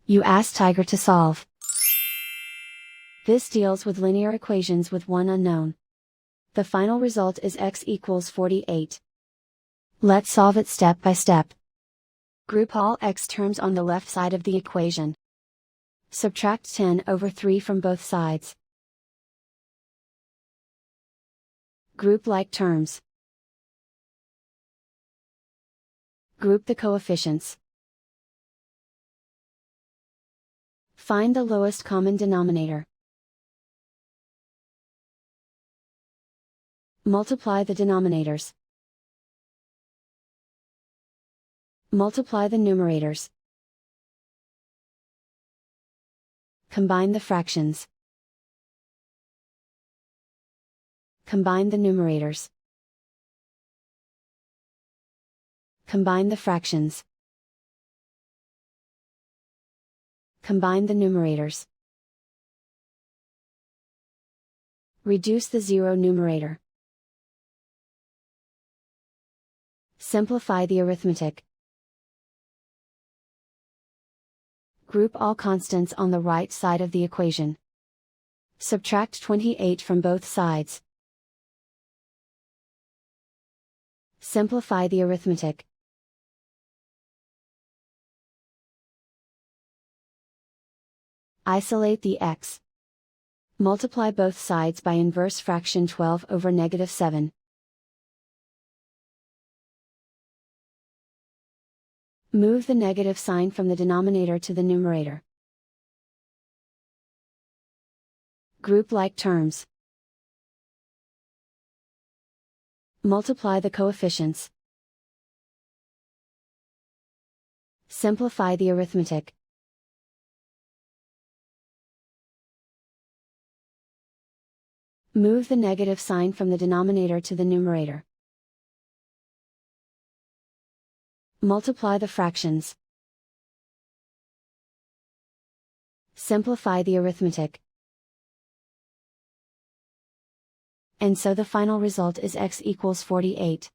You ask Tiger to solve. This deals with linear equations with one unknown. The final result is x equals 48. Let's solve it step by step. Group all x terms on the left side of the equation. Subtract 10 over 3 from both sides. Group like terms. Group the coefficients. Find the lowest common denominator. Multiply the denominators. Multiply the numerators. Combine the fractions. Combine the numerators. Combine the fractions. Combine the numerators. Reduce the zero numerator. Simplify the arithmetic. Group all constants on the right side of the equation. Subtract 28 from both sides. Simplify the arithmetic. Isolate the x. Multiply both sides by inverse fraction 12 over -7. Move the negative sign from the denominator to the numerator. Group like terms. Multiply the coefficients. Simplify the arithmetic. Move the negative sign from the denominator to the numerator. Multiply the fractions. Simplify the arithmetic. And so the final result is x equals 48.